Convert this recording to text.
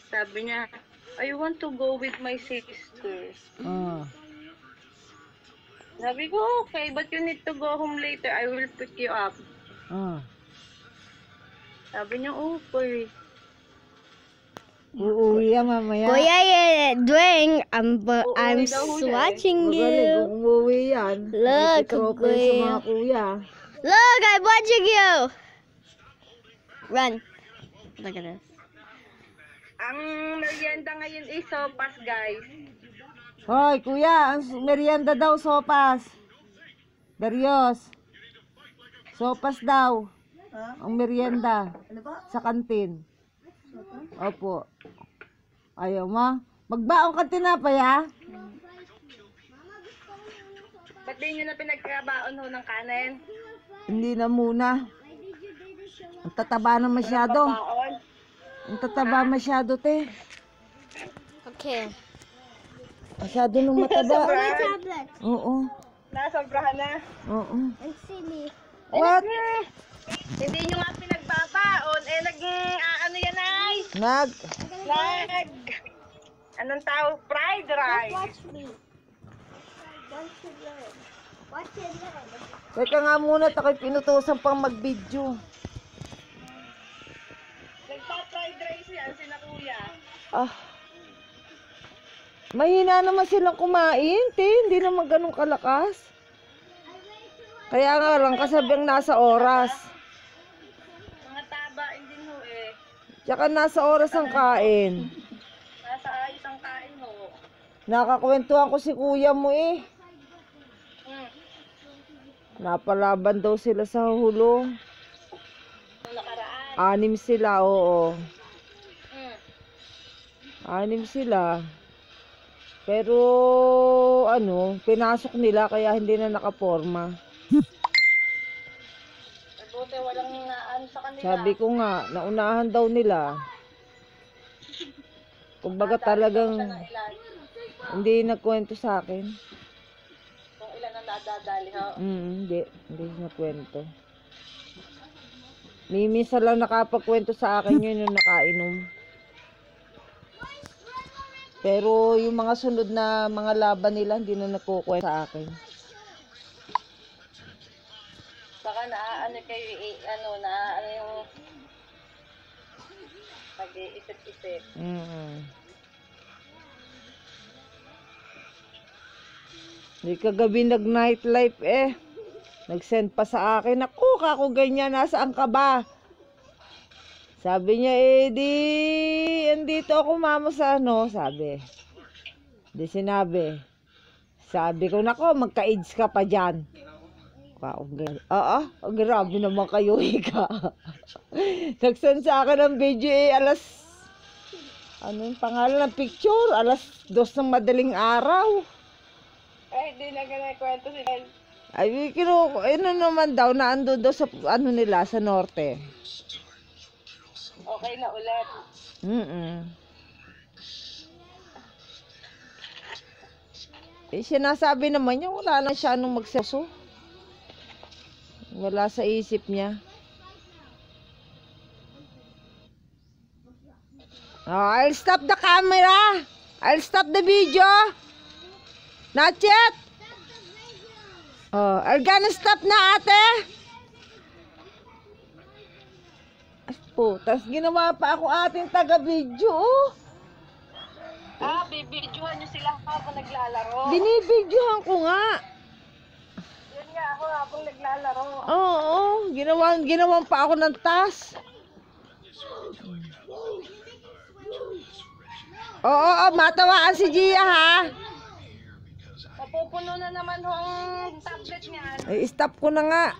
Sabi niya, I want to go with my sister. Sabi ko, okay, but you need to go home later. I will pick you up. Sabi niya, okay. Uuwi yan mamaya. Kuya Dwayne, I'm daw watching Magaling you. kung umuwi yan. Look, Nakikitropin sa kuya. mga kuya. Look, I'm watching you. Run. Look at this. Ang merienda ngayon is sopas, guys. Hoy, kuya, ang merienda daw sopas. Darius. Sopas daw. Ang merienda. Sa kantin. Opo. Ayaw mo? Magbaong ka tinapay, ha? Ba't di nyo na pinagkabaon ho ng kanin? Hindi na muna. Ang tataba na masyado. Baon? Ang tataba masyado, te. Okay. Masyado nung mataba. Tablet. Oo. Nasobrahan na. Oo. And silly. What? Hindi nyo nga pinagbabaon. Ano yan ay? Nag. Anong tawag? Fried rice. Watch me. Watch it learn. Watch it learn. Teka nga muna, tako'y pinutusan pang mag-video. Nagpa-fried rice yan, sina kuya. Ah. Mahina naman silang kumain, te. Hindi naman ganun kalakas. Kaya nga lang, kasabiang nasa oras. Mga taba, hindi ho eh. Tsaka nasa oras ang kain. Nasa ayos ang kain ho. Nakakwentuhan ko si kuya mo eh. Hmm. Napalaban daw sila sa hulong. Nung nakaraan. 6 sila, oo. Hmm. 6 sila. Pero, pinasok nila kaya hindi na nakaporma. Buti walang naano sa kanila. Sabi ko nga, naunahan daw nila. Kumbaga talagang hindi nagkwento sa akin. Kung ilan ang nadadali ho. Hindi nagkwento. Minsan lang nakapagkwento sa akin yun yung nakainom. Pero yung mga sunod na mga laban nila hindi na nagkukwento sa akin. Baka naaano kayo, yung mag-iisip-isip. Hindi kagabi nag-nightlife eh. Nag-send pa sa akin, ako kako ganyan, nasaan ka ba? Sabi niya, andito ako mama sa sabi. Di sinabi. Sabi ko, nako, magka-AIDS ka pa dyan. Grabe naman kayo, ika. Nag-send sa akin ng video ano yung pangalan ng picture? 2:00 ng madaling araw. Eh, hindi na kwento sila. Ay, naman daw, naandun daw sa, nila, sa norte. Okay na ulit. Sinasabi naman niya, wala na siya anong magseso. Wala sa isip niya. I'll stop the camera. I'll stop the video. Not yet. I'm gonna stop na, ate. Tas ginawa pa ako ating taga-video. Bibidyohan nyo sila habang naglalaro. Binibidyohan ko nga. Yun nga ako habang naglalaro. Oo, ginawan pa ako ng task. Oo, matawaan si Gia, ha? Mapupuno na naman ho ang tablet niyan. Ay, stop ko na nga.